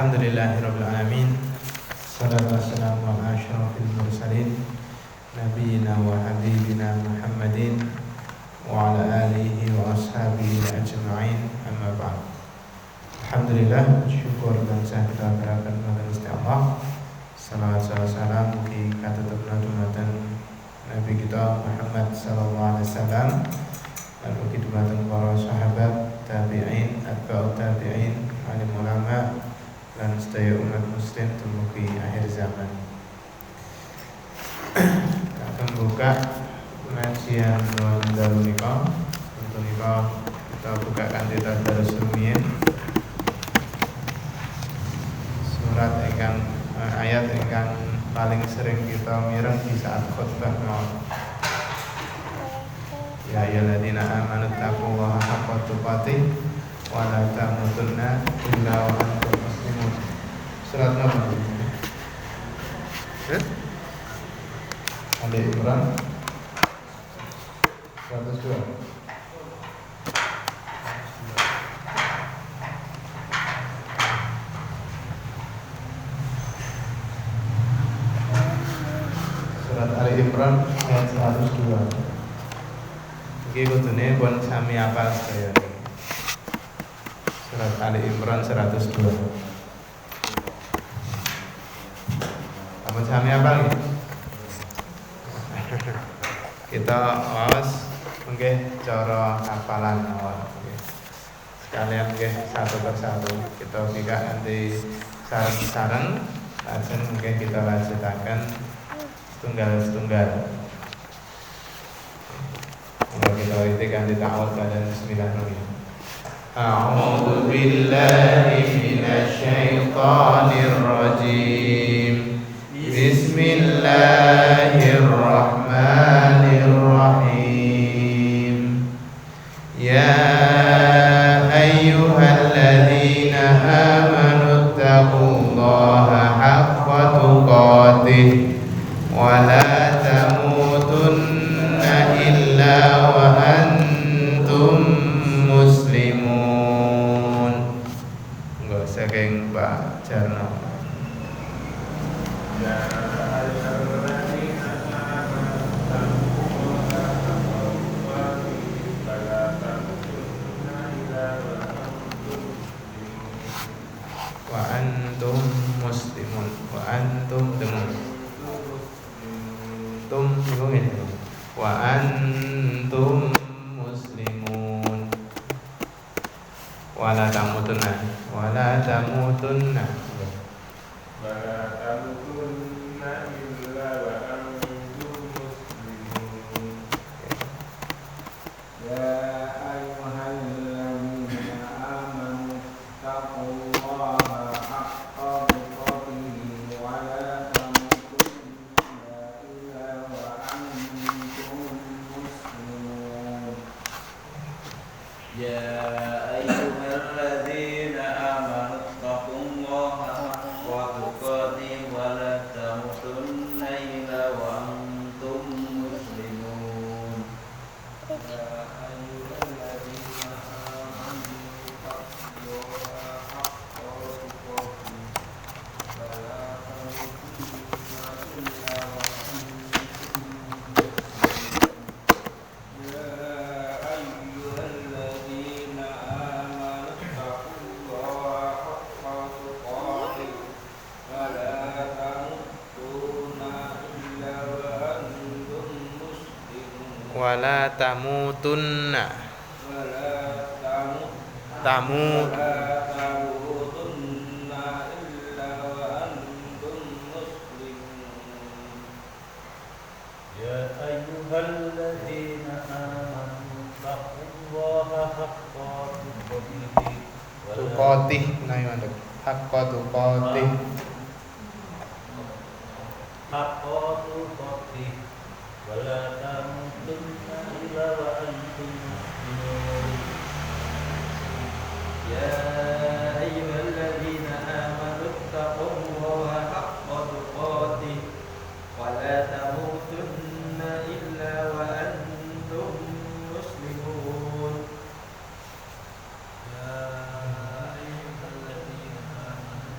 Alhamdulillahirabbil alamin. Shallallahu wassalamu ala asyrofil mursalin nabiyina wa habibina Muhammadin wa ala alihi wa ashabihi ajma'in. Amma ba'd. Alhamdulillah, syukur dan kita berikan kepada Gusti Allah. Salawat salam mugi katutupna dumateng Nabi kita Muhammad sallallahu alaihi wasallam lan mugi dumateng para sahabat, tabi'in, atba'ut tabi'in, alim ulama lan sedaya umat muslim dumugi akhir zaman. Akan buka pengajian dalu nika. Untuk nika kita buka kanthi tadarus rumiyin. Surat ingkang ayat ingkang paling sering kita mireng di saat khutbah mawon. Ya ayyuhalladzina amanu taqullaha haqqa tuqatih wa la tamutunna illa wa antum muslimun. Surat nomor Ali Imran 102. Surat Ali Imran ayat 102. Iki kudune pun sami apal sedaya. Surat Ali Imran 102. Apa sami apal nggih? Kita awas nggih cara hafalan awal. Sekalian nggih satu persatu kita bika nanti sareng-sareng lajeng mungkin kita lanjutaken setunggal-setunggal. Mula kita wiwiti kanthi ta'awudz dan bismillahirrahmanirrahim. A'udzu billahi minasy syaithanir rajim. Bismillahirrahmanirrahim. Ya ayyuhalladzina amanu taqullaha haqqa tuqatih wa la tamutunna illa wa antum muslimun. Enggak saking Pak Jarno. Wa antum muslimun. Wa antum demun. Tum bingung ini. Wa antum muslimun. Wala tamutunna. Wala tamutunna. Wala tamutunna illa wa antum muslimun. Ya ayyuhalladzina amanu taqullaha haqqa tuqatih wa la tamutunna illa wa antum muslimun. Ya ayyuhalladzina amanu taqullaha haqqa tuqatih wa la tamutunna illa wa antum muslimun. Ya ayyuhalladzina amanu taqullaha haqqa tuqatih wa la tamutunna illa wa wala tamutunna illa wa antum muslimun. Ya ayyuhalladzina amanu taqullaha haqqa tuqatih haqqa tuqatih wa la tamutunna illa wa antum muslimun. Ya ayyuhalladzina amanu taqullaha haqqa tuqatih wa la tamutunna illa wa antum muslimun. Ya ayyuhalladzina amanu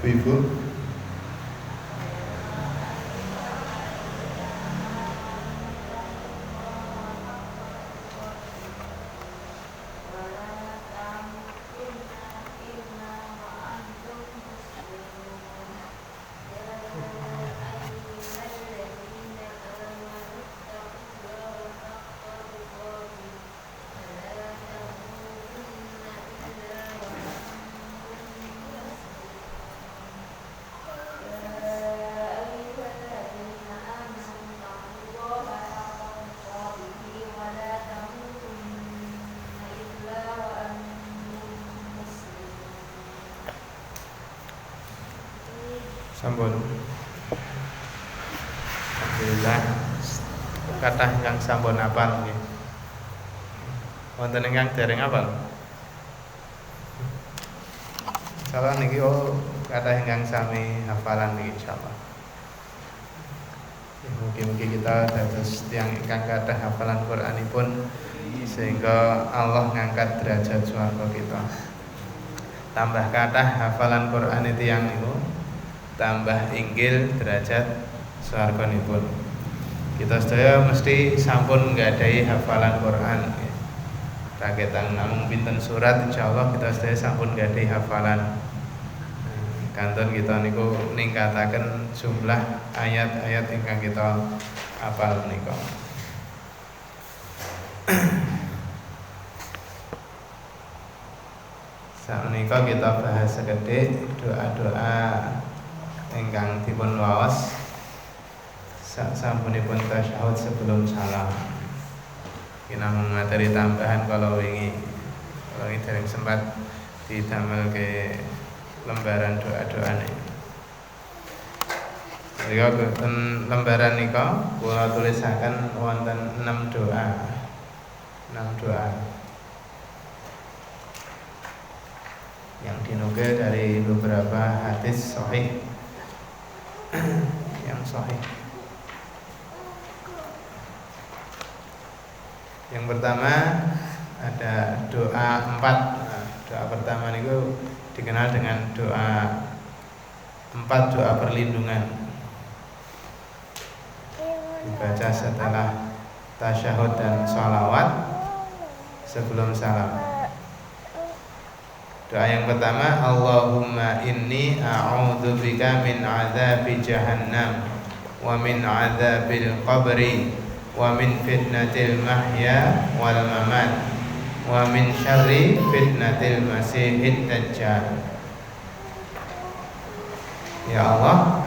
Ibu. Sampun. Alhamdulillah kathah ingkang sampun hafal nggih. Wonten ingkang dereng hafal? Salah niki kathah ingkang sami hafalan niki insyaallah. Mugi-mugi kita dados tiyang ingkang kathah hafalan Qur'anipun sehingga Allah ngangkat derajat swarga kita. Tambah kathah hafalan Qur'an tiyang niku tambah inggil derajat swarganipun. Kita sedaya mesti sampun nggadahi hafalan Quran. Raketan namung pinten surat insyaallah kita sedaya sampun nggadahi hafalan. Kanton kita niku ningkataken jumlah ayat-ayat ingkang kita hafal menika. Sakmenika kita bahas sekedhik doa-doa ingkang dipun waos sasampunipun tasyahud sebelum salam. Kita materi tambahan kalau wingi dereng sempat didamel ke lembaran doa-doa nih. Jadi lembaran nika kula tulisaken wonten 6 doa. 6 doa yang dinukil dari beberapa hadis sahih yang sahih. Yang pertama ada doa 4. Doa pertama niku dikenal dengan doa 4, doa perlindungan. Dibaca setelah tasyahud dan sholawat sebelum salam. Doa yang pertama, Allahumma inni a'udzubika min adzabi jahannam wa min adzabil qabri wa min fitnatil mahya wal mamat wa min syarri fitnatil masihid dajjal. Ya Allah,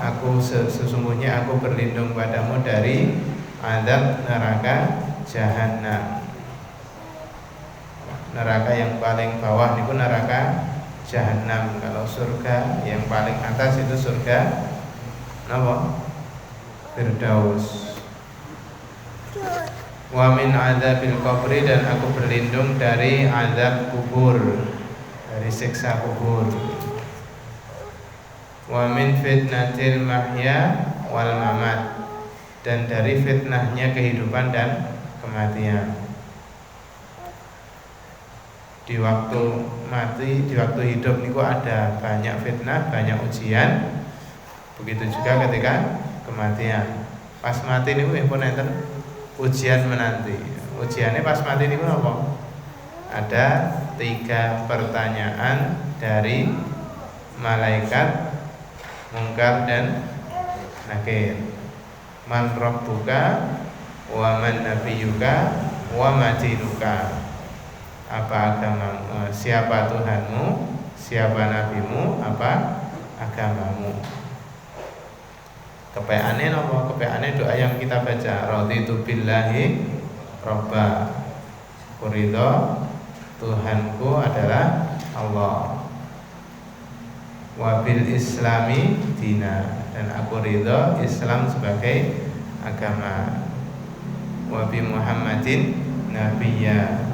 sesungguhnya aku berlindung padamu dari azab neraka jahannam. Neraka yang paling bawah itu neraka jahanam. Kalau surga yang paling atas itu surga apa? Firdaus. Wa min adzabil qabri, dan aku berlindung dari azab kubur, dari siksa kubur. Wa min fitnatil mahya wal mamat, dan dari fitnahnya kehidupan dan kematian. Di waktu mati, di waktu hidup niku ada banyak fitnah, banyak ujian. Begitu juga ketika kematian. Pas mati niku pun enten ujian menanti. Ujiannya pas mati niku apa? Ada 3 pertanyaan dari malaikat Mungkar dan Nakir. Man rabbuka wa man nabiyuka wa ma dinuka. Apa agamamu, siapa Tuhanmu, siapa nabimu, apa agamamu. Kepeane napa? Kepeane doa yang kita baca, raditu billahi robba. Kuridho Tuhanku adalah Allah. Wa bil islami dina, dan aku ridho Islam sebagai agama. Wa bi Muhammadin nabiyya,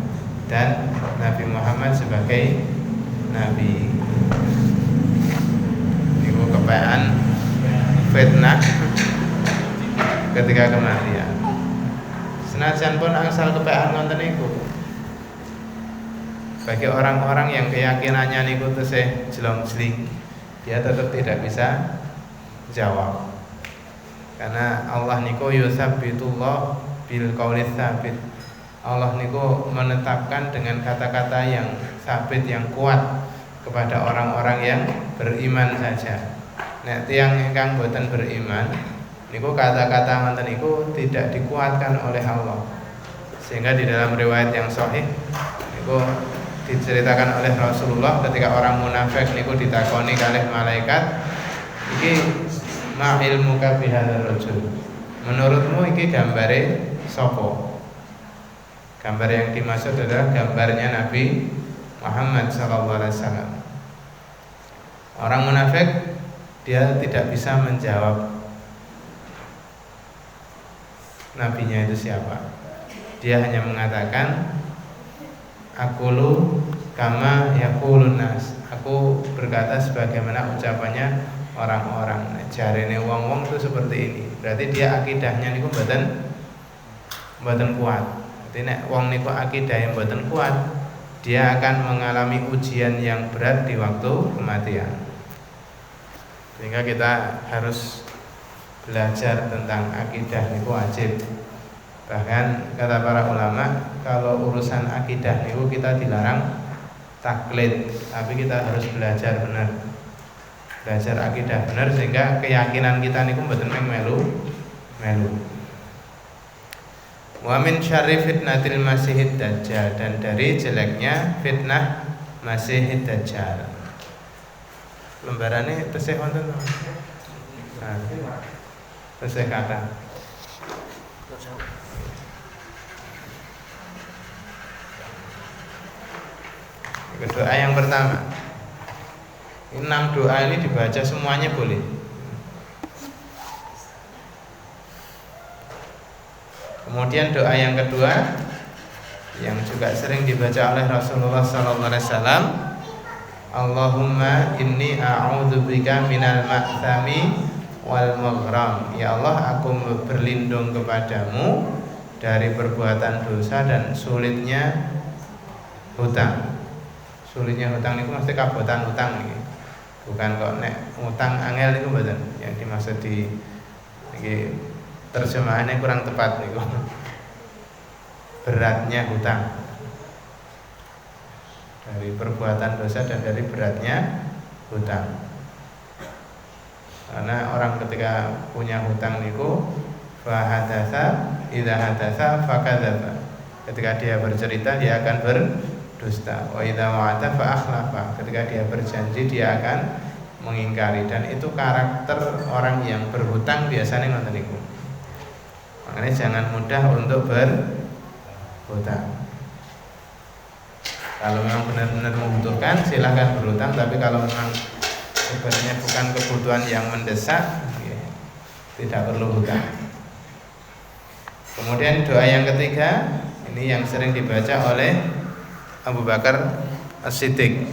dan Nabi Muhammad sebagai nabi. Iku kepean fitnah ketika kematian. Senajan pun angsal kepean ngonten niku, bagi orang-orang yang keyakinannya niku tesih jelong-jling, dia tetap tidak bisa jawab. Karena Allah niku yusabbitullah bil qaulis tsabit. Allah niku menetapkan dengan kata-kata yang sabit, yang kuat kepada orang-orang yang beriman saja. Nek tiyang ingkang boten beriman niku kata-kata ngoten niku tidak dikuatkan oleh Allah. Sehingga di dalam riwayat yang sahih niku diceritakan oleh Rasulullah ketika orang munafik niku ditakoni kalih malaikat, iki ma ilmuka bihadzal rajul. Menurutmu iki gambare sapa? Gambar yang dimaksud adalah gambarnya Nabi Muhammad SAW. Orang munafik dia tidak bisa menjawab nabinya itu siapa. Dia hanya mengatakan aqulu kama yaqulun nas. Aku berkata sebagaimana ucapannya orang-orang. Jarene wong-wong itu seperti ini. Berarti dia akidahnya niku mboten kuat. Jadi nek wong niku akidah yang mboten kuat, dia akan mengalami ujian yang berat di waktu kematian. Sehingga kita harus belajar tentang akidah niku wajib. Bahkan kata para ulama, kalau urusan akidah niku kita dilarang taklid, tapi kita harus belajar benar. Belajar akidah benar sehingga keyakinan kita niku mboten melu. Wa min syarri fitnatil masihid dajjal, dan dari jeleknya fitnah masihid dajjal. Lembarane tesih wonten. Nah, tesih kata. Doa yang pertama. 6 doa ini dibaca semuanya boleh. Kemudian doa yang kedua yang juga sering dibaca oleh Rasulullah SAW, Allahumma inni a'udzubika minal ma'thami wal maghram. Ya Allah, aku berlindung kepadamu dari perbuatan dosa dan sulitnya hutang. Sulitnya hutang itu mesti kabotan hutang nih. Bukan kok nek hutang angel itu mboten. Yang dimaksud di terjemahannya kurang tepat nih. Beratnya hutang. Dari perbuatan dosa dan dari beratnya hutang. Karena orang ketika punya hutang niku fahadatsa idza hadatsa fakadzaba. Ketika dia bercerita dia akan berdusta. Wa idza wa'ada fa akhlafa. Ketika dia berjanji dia akan mengingkari, dan itu karakter orang yang berhutang biasanya ngoten niku. Makanya jangan mudah untuk berhutang. Kalau memang benar-benar membutuhkan silahkan berhutang, tapi kalau memang sebenarnya bukan kebutuhan yang mendesak, tidak perlu hutang. Kemudian doa yang ketiga, ini yang sering dibaca oleh Abu Bakar As-Siddiq.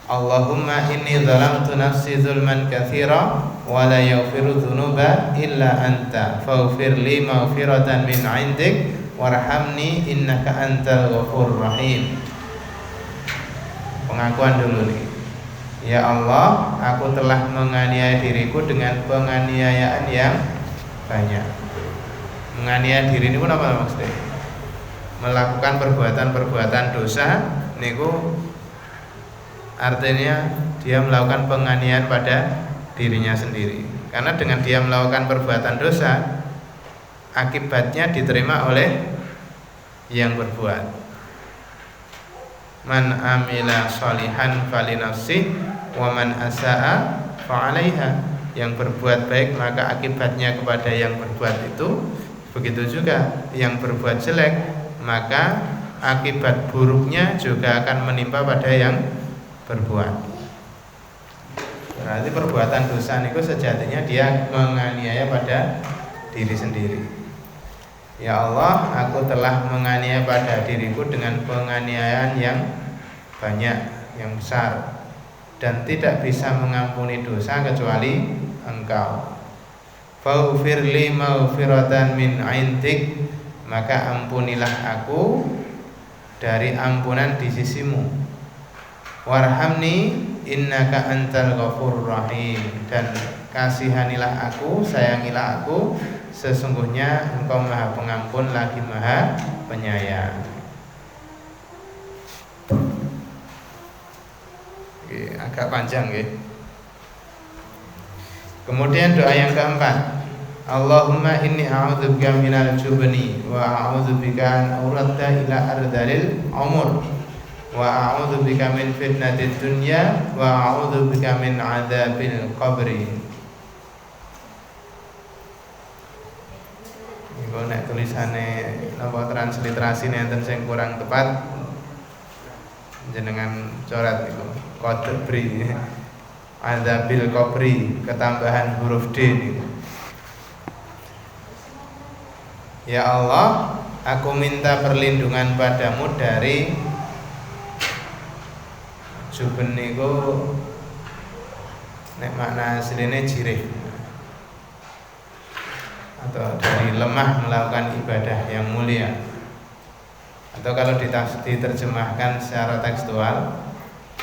Allahumma inni zalamtu nafsi zulman katsira wa la yaghfiru dzunuba illa anta faghfir li maghfiratan min 'indik warhamni innaka antal ghafurur rahim. Pengakuan dulu nih. Ya Allah, aku telah menganiaya diriku dengan penganiayaan yang banyak. Menganiaya diri ini pun apa maksudnya? Melakukan perbuatan-perbuatan dosa niku artinya dia melakukan penganiayaan pada dirinya sendiri. Karena dengan dia melakukan perbuatan dosa, akibatnya diterima oleh yang berbuat. Man amila sholihan falinafsih wa man asaa fa'alaiha. Yang berbuat baik maka akibatnya kepada yang berbuat itu. Begitu juga yang berbuat jelek maka akibat buruknya juga akan menimpa pada yang berbuat. Berarti perbuatan dosa niku sejatinya dia menganiaya pada diri sendiri. Ya Allah, aku telah menganiaya pada diriku dengan penganiayaan yang banyak, yang besar, dan tidak bisa mengampuni dosa kecuali Engkau. Faghfir li maghfiratan min 'indik, maka ampunilah aku dari ampunan di sisimu. Warhamni innaka antal ghafurur rahim, dan kasihanilah aku, sayangilah aku, sesungguhnya engkau maha pengampun lagi maha penyayang. Agak panjang ya. Kemudian doa yang keempat, Allahumma inni a'udzubika minal jubni wa a'udzubika an uradda ila ardalil umur wa a'udzubika min fitnatid dunya wa a'udzubika min adzabil qabri. Iku nek tulisane napa transliterasi enten sing kurang tepat jenengan coret itu qadri adzabil qabri, ketambahan huruf D niku. Ya Allah, aku minta perlindungan padamu dari juben niku nek makna asline jirih, atau dari lemah melakukan ibadah yang mulia. Atau kalau diterjemahkan secara tekstual,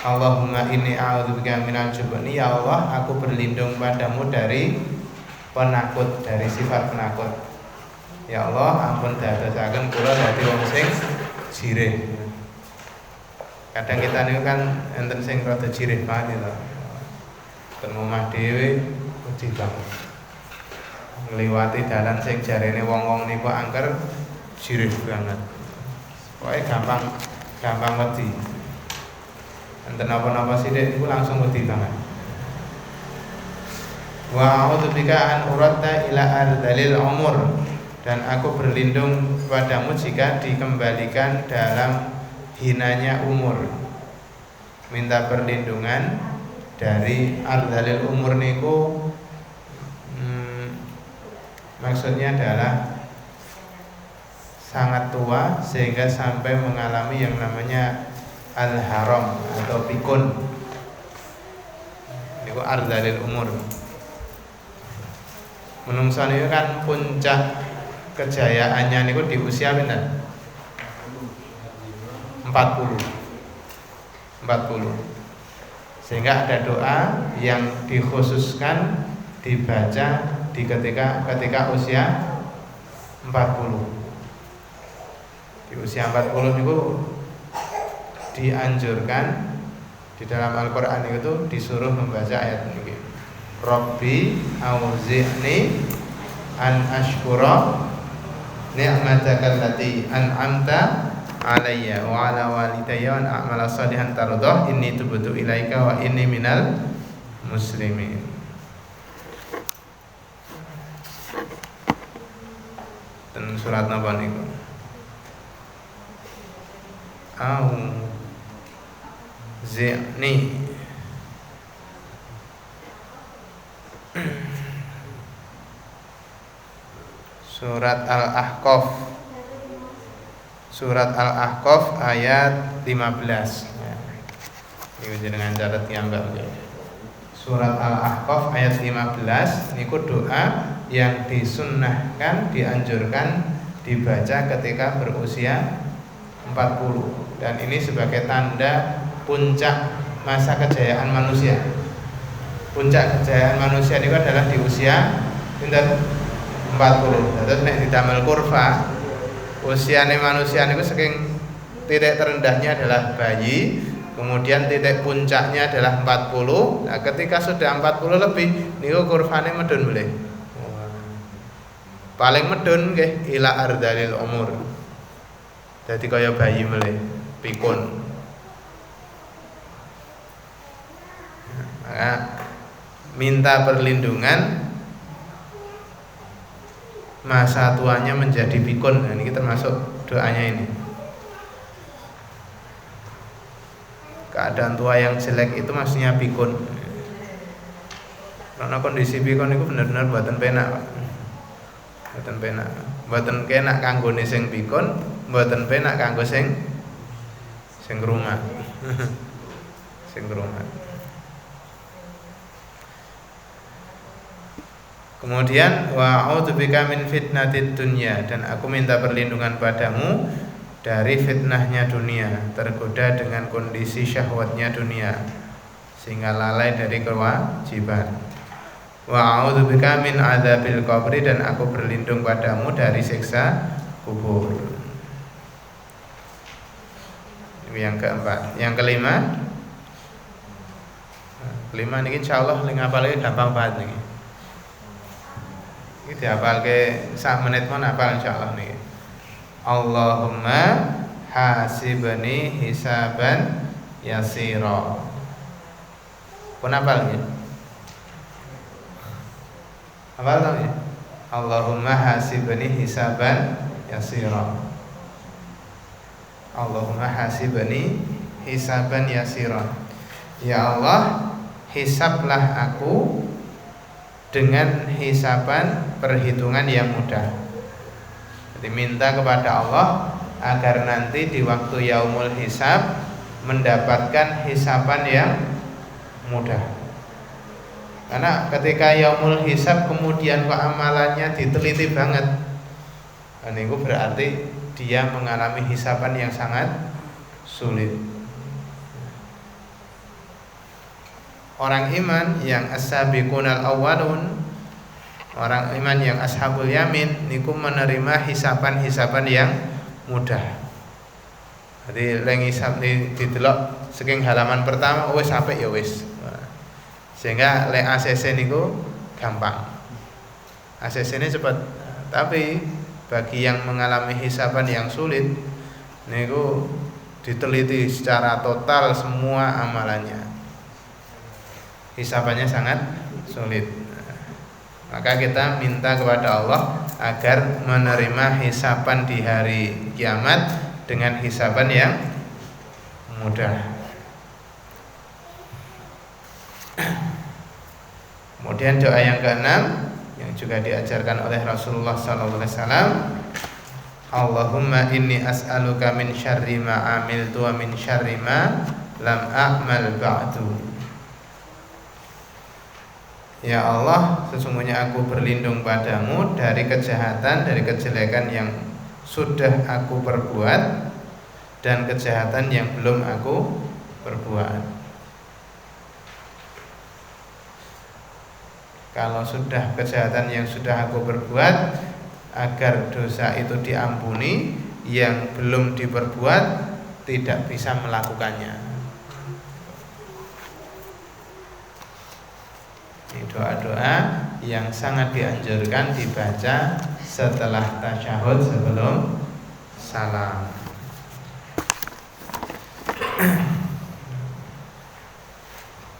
Allahumma inni a'udzubika minal jubni, ya Allah, aku berlindung padamu dari penakut, dari sifat penakut. Ya Allah, ampun dadosaken kula dadi wong sing jirih. Kadang kita niku kan enten sing rada jirih banget to. Ten omah dhewe wedi banget. Ngliwati dalan sing jarene wong-wong niku angker jirih banget. Pokoke gampang wedi. Enten apa-apa sithik niku langsung wedi banget. Wa a'udzubika an uradda ila ardalil umur, dan aku berlindung padamu jika dikembalikan dalam hinanya umur. Minta perlindungan dari ardalil umur niku maksudnya adalah sangat tua sehingga sampai mengalami yang namanya al-haram atau pikun. Niku ardalil umur. Menungso niku kan puncak kejayaannya niku di usia pinten? 40. Sehingga ada doa yang dikhususkan dibaca di ketika usia 40. Di usia 40 niku dianjurkan di dalam Al-Qur'an itu disuruh membaca ayat ini. Rabbi auzi'ni an ashkura ni'mataka allati an'amta alayya wa ala walidayya wa a'mala shalihan tardah inni tubtu ilaika wa inni minal muslimin. Dan surat napa niku? Zi'ni Surat Al-Ahqaf. Surat Al-Ahqaf ayat 15. Ini jenengan catat yang enggak. Surat Al-Ahqaf ayat 15 niku doa yang disunnahkan, dianjurkan dibaca ketika berusia 40, dan ini sebagai tanda puncak masa kejayaan manusia. Puncak kejayaan manusia itu adalah di usia pinten 40. Terus nek didamel kurva usiane manusia niku saking titik terendahnya adalah bayi, kemudian titik puncaknya adalah 40. Nah, ketika sudah 40 lebih niku kurvane medun mulai. Paling medun nggih ila ardalil umur. Dadi kaya bayi mulai pikun. Maka minta perlindungan masa tuanya menjadi pikun. Nah, ini termasuk doanya ini. Keadaan tua yang jelek itu maksudnya pikun. Karena kondisi pikun itu benar-benar buatan penak, Pak. Buatan penak. Buatan kenak kanggone sing pikun, buatan penak kanggo sing rumah. Sing rumah. Kemudian wa a'udzubika min fitnatid dunya, dan aku minta perlindungan padamu dari fitnahnya dunia, tergoda dengan kondisi syahwatnya dunia, sehingga lalai dari kewajiban. Wa a'udzubika min adzabil qabri, dan aku berlindung padamu dari siksa kubur. Ini yang keempat. Yang kelima ini insyaallah ning hafale gampang banget niki. Iki dihafalke sak menit mon hafal insyaallah niki. Allahumma hasibni hisaban yasira. Pun hafal nggih? Hafal ta nggih? Allahumma hasibni hisaban yasira. Allahumma hasibni hisaban yasira. Ya Allah, hisablah aku dengan hisaban perhitungan yang mudah. Jadi minta kepada Allah agar nanti di waktu yaumul hisab mendapatkan hisaban yang mudah. Karena ketika yaumul hisab kemudian kok amalannya diteliti banget, itu berarti dia mengalami hisaban yang sangat sulit. Orang iman yang as-sabiqunal awwalun, orang iman yang ashabul yamin niku menerima hisaban-hisaban yang mudah. Jadi leng hisab didelok saking halaman pertama wis apik ya wis. Sehingga le ACC niku gampang. ACC ini cepat. Tapi bagi yang mengalami hisaban yang sulit niku diteliti secara total semua amalannya. Hisabannya sangat sulit. Maka kita minta kepada Allah agar menerima hisaban di hari kiamat dengan hisaban yang mudah. Kemudian doa yang keenam yang juga diajarkan oleh Rasulullah SAW, Allahumma inni as'aluka min syarri ma amiltu wa min syarri ma lam a'mal ba'du. Ya Allah, sesungguhnya aku berlindung padamu dari kejahatan, dari kejelekan yang sudah aku perbuat dan kejahatan yang belum aku perbuat. Kalau sudah kejahatan yang sudah aku perbuat, agar dosa itu diampuni, yang belum diperbuat tidak bisa melakukannya. Ini doa-doa yang sangat dianjurkan dibaca setelah tasyahud sebelum salam.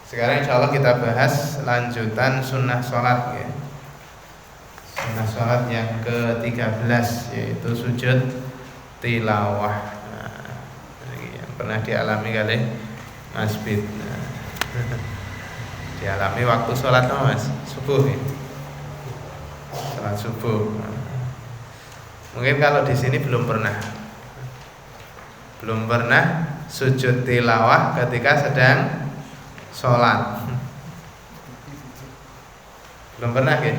Sekarang insyaallah kita bahas lanjutan sunnah sholat ya. Sunnah sholat yang ke-13 yaitu sujud tilawah. Yang pernah dialami kali Mas Bid. Dialami waktu sholat Mas, subuh ya. Sholat subuh. Mungkin kalau di sini belum pernah sujud tilawah ketika sedang sholat. Belum pernah ya?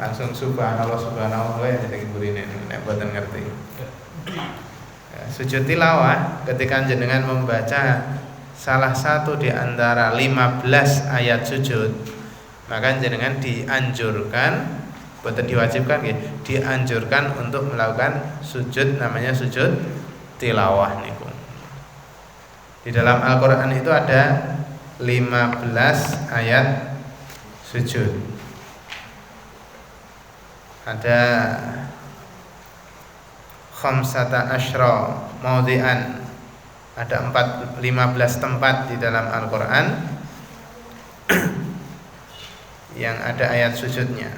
Langsung subhanallah ya jadi burine nek boten ngerti. Sujud tilawah ketika jenengan membaca salah satu di antara 15 ayat sujud, maka jenengan dianjurkan, boten diwajibkan ya, dianjurkan untuk melakukan sujud namanya sujud tilawah niku. Di dalam Al-Qur'an itu ada 15 ayat sujud. Ada khamsata asyra maudhi'an, ada 15 tempat di dalam Al-Qur'an yang ada ayat sujudnya.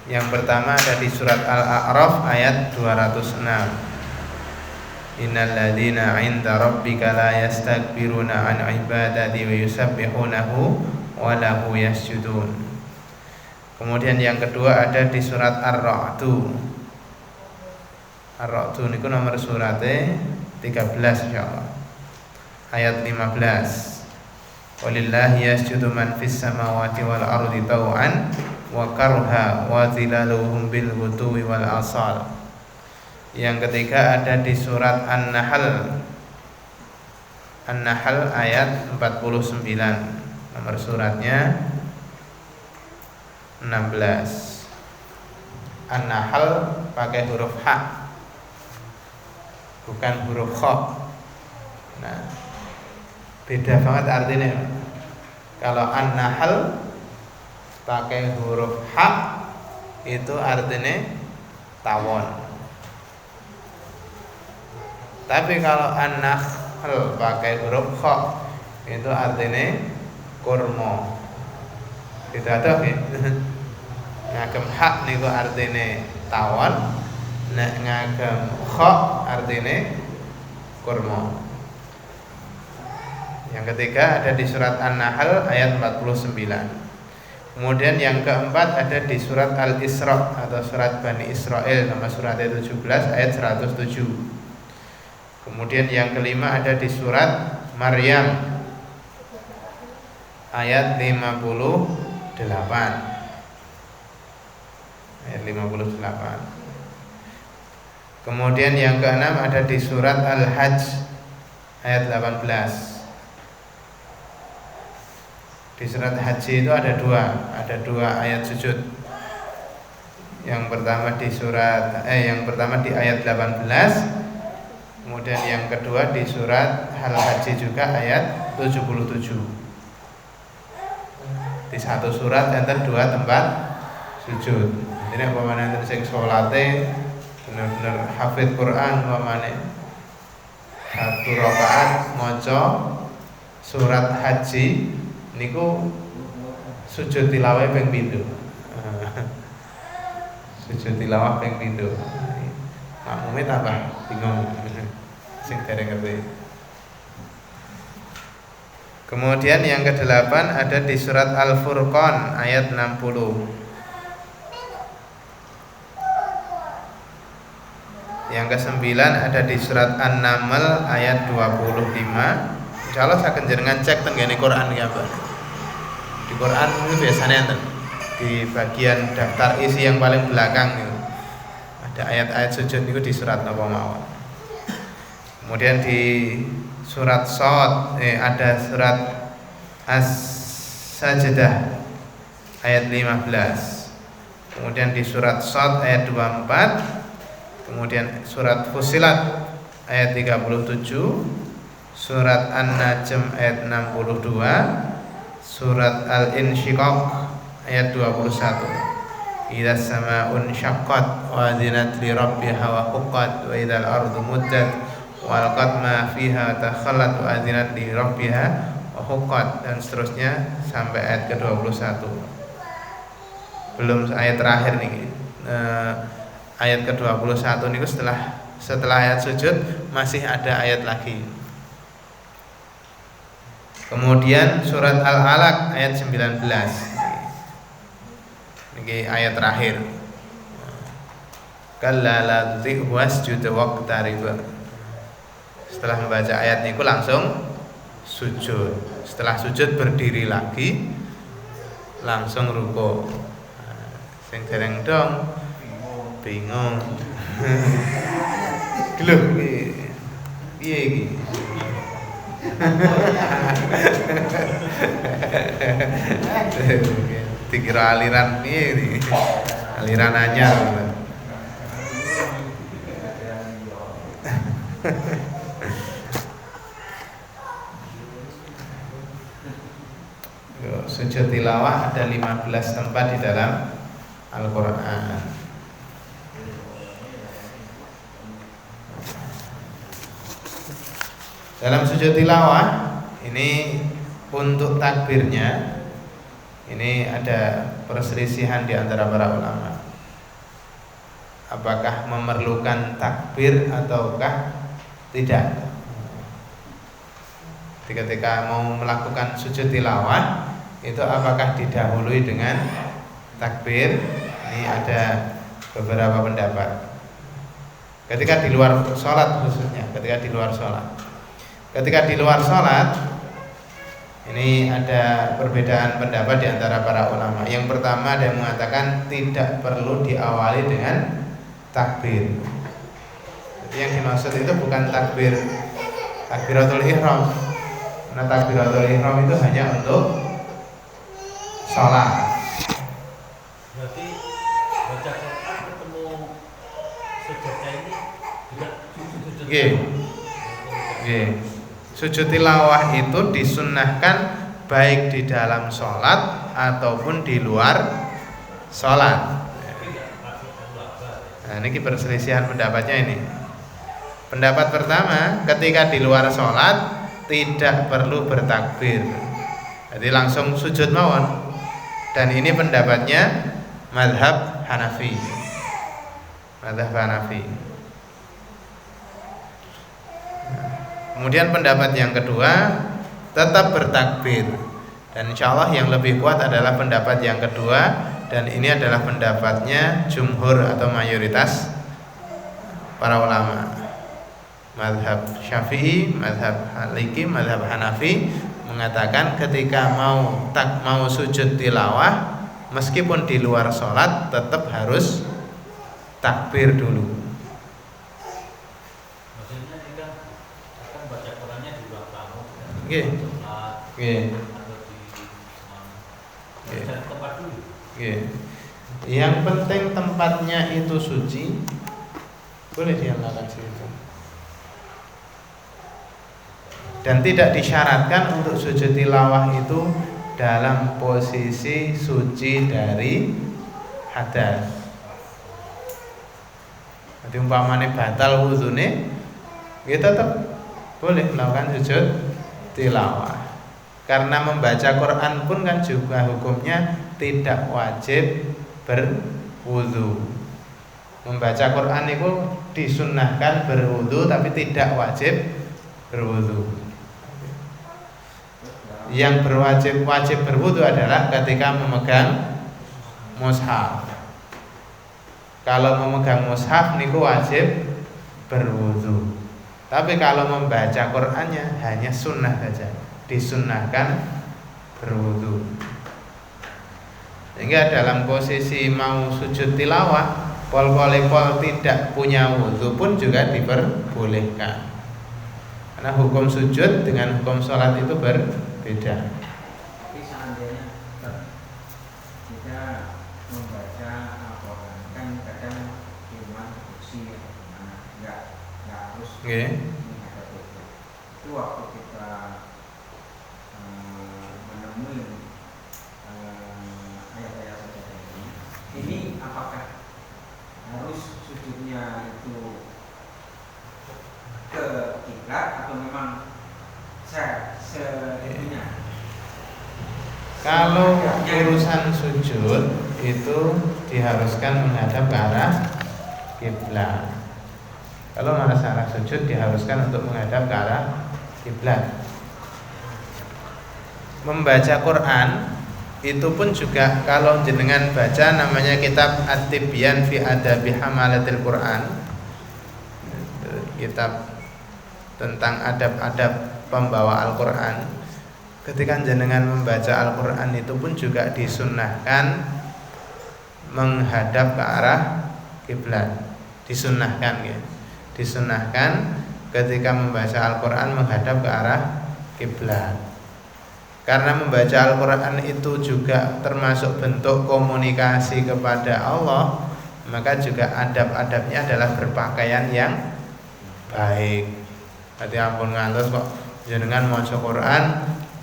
Yang pertama ada di surat Al-A'raf ayat 206. Innal ladzina 'inda rabbika la yastakbiruna 'an 'ibadati wa yusabbihunahu wa lahu yasjudun. Kemudian yang kedua ada di surat Ar-Ra'du. Ar-Ra'du niku nomor surate 13 insyaallah. Ayat 15. Walillahi yasjudu man fis samawati wal ardi taw'an wa karha wa zilaluhum bil ghuduwi wal asal. Yang ketiga ada di surat An-Nahl. An-Nahl ayat 49. Nomor suratnya 16. An-Nahl pakai huruf H, bukan huruf Kha. Nah, beda banget artinya. Kalau An-Nahl pakai huruf H itu artinya tawon. Tapi kalau An-Nahl pakai huruf Kha itu artinya kurma. Tidak ada ya. Ngagem hak niku artine tawon, nek ngagem kha artine kurma. Yang ketiga ada di surat An-Nahl ayat 49. Kemudian yang keempat ada di surat Al-Isra atau surat Bani Israel, nama suratnya 17 ayat 107. Kemudian yang kelima ada di surat Maryam ayat 58. Ayat 58. Kemudian yang keenam ada di surat Al-Hajj ayat 18. Di surat Haji itu ada dua ayat sujud. Yang pertama di ayat 18. Kemudian yang kedua di surat Al-Hajj juga ayat 77. Di satu surat enten dua tempat sujud. Ini umpamane enten sing salate bener-bener hafid Quran, umpamane satu rakaat maca surat Haji niku sujud tilawah ping 7. Sujud tilawah ping 7. Makmume tambah bingung sing dereng ngerti. Kemudian yang ke-8 ada di surat Al-Furqan ayat 60. Yang ke-9 ada di surat An-Naml ayat 25. Insyaallah saken jenengan cek tenggene Quran ya, Pak. Di Quran itu biasanya enten di bagian daftar isi yang paling belakang itu. Ada ayat-ayat sujud itu di surat napa mawon. Kemudian di surat Shad ada surat As-Sajdah ayat 15. Kemudian di surat Shad ayat 24. Kemudian surat Fussilat ayat 37, surat An-Najm ayat 62, surat Al-Insyiqaq ayat 21. Idza samaa'un syaqqat wa adzinat li rabbiha wa huqqat wa idzal ardu muddat wa alqat ma fiha takhallat wa adzinat li rabbiha wa huqqat, dan seterusnya sampai ayat ke-21. Belum ayat terakhir nih. Ayat ke-21 niku setelah ayat sujud masih ada ayat lagi. Kemudian surat Al-Alaq ayat 19. Niki ayat terakhir. Kalla la tuti'hu wasjud waqtarib. Setelah membaca ayat niku langsung sujud. Setelah sujud berdiri lagi langsung ruku. Sing dereng dong bingung. Lho piye iki? Dikira aliran piye iki? Aliran anyar. Sujud tilawah ada 15 tempat di dalam Al-Qur'an. Dalam sujud tilawah ini untuk takbirnya ini ada perselisihan di antara para ulama. Apakah memerlukan takbir ataukah tidak? Ketika mau melakukan sujud tilawah itu apakah didahului dengan takbir? Ini ada beberapa pendapat. Ketika di luar sholat khususnya, ketika di luar sholat Ini ada perbedaan pendapat di antara para ulama. Yang pertama ada yang mengatakan tidak perlu diawali dengan takbir. Jadi yang dimaksud itu bukan takbiratul ihram. Karena takbiratul ihram itu hanya untuk sholat. Berarti baca Quran ketemu sujudnya ini juga sujud. Nggih. Sujud tilawah itu disunnahkan baik di dalam sholat ataupun di luar sholat. Nah, ini perselisihan pendapatnya ini. Pendapat pertama, ketika di luar sholat tidak perlu bertakbir, jadi langsung sujud mawon. Dan ini pendapatnya mazhab Hanafi. Kemudian pendapat yang kedua tetap bertakbir, dan insya Allah yang lebih kuat adalah pendapat yang kedua, dan ini adalah pendapatnya jumhur atau mayoritas para ulama. Mazhab Syafi'i, mazhab Maliki, mazhab Hanafi mengatakan ketika mau sujud tilawah meskipun di luar sholat tetap harus takbir dulu. Maksudnya ini kan akan baca Qurannya di ruang tamu. Nggih. Nggih. Cari tempat dulu. Nggih. Yang penting tempatnya itu suci, boleh dilakukan situ. Dan tidak disyaratkan untuk sujud tilawah itu dalam posisi suci dari hadas. Jadi umpamanya batal wudune, kita tetap boleh melakukan sujud tilawah. Karena membaca Quran pun kan juga hukumnya tidak wajib berwudu. Membaca Quran itu disunnahkan berwudu tapi tidak wajib berwudu. Yang wajib berwudu adalah ketika memegang mushaf. Kalau memegang mushaf niku wajib berwudu. Tapi kalau membaca Qur'annya hanya sunnah saja, disunnahkan berwudu. Sehingga dalam posisi mau sujud tilawah, pol tidak punya wudu pun juga diperbolehkan. Karena hukum sujud dengan hukum sholat itu berbeda. Tapi seandainya kita membaca Al-Quran kan kadang cuma kursi nggak harus menghadap itu waktu kita menemui ayat-ayat sajadah ini apakah harus sujudnya itu ke kiblat atau memang seininya? Kalau urusan sujud itu diharuskan menghadap ke arah kiblat. Kalau masalah sujud diharuskan untuk menghadap ke arah kiblat. Membaca Quran itu pun juga kalau jenengan baca namanya kitab At-Tibyan fi Adabi Hamalatil Quran, kitab tentang adab-adab pembawa Al-Quran. Ketika jenengan membaca Al-Quran itu pun juga disunnahkan menghadap ke arah kiblat. Disunnahkan ya. Disunnahkan ketika membaca Al-Quran menghadap ke arah kiblat. Karena membaca Al-Quran itu juga termasuk bentuk komunikasi kepada Allah, maka juga adab-adabnya adalah berpakaian yang baik. Hati ampun ngantos kok jenengan maca Quran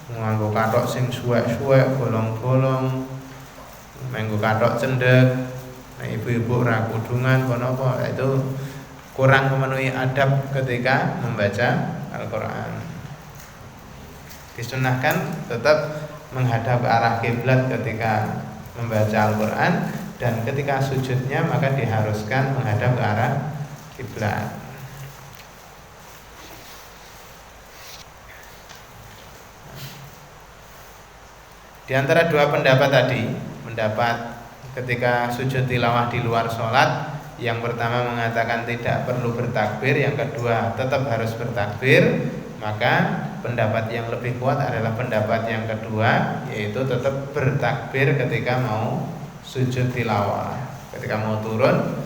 nganggo kathok sing suwek-suwek, bolong-bolong, nganggo kathok cendhek. Nah, ibu-ibu ora kudungan apa itu kurang memenuhi adab ketika membaca Al-Quran. Disunnahkan tetap menghadap ke arah kiblat ketika membaca Al-Quran, dan ketika sujudnya maka diharuskan menghadap ke arah kiblat. Di antara dua pendapat tadi, pendapat ketika sujud tilawah di luar sholat, yang pertama mengatakan tidak perlu bertakbir, yang kedua tetap harus bertakbir, maka pendapat yang lebih kuat adalah pendapat yang kedua, yaitu tetap bertakbir ketika mau sujud tilawah. Ketika mau turun,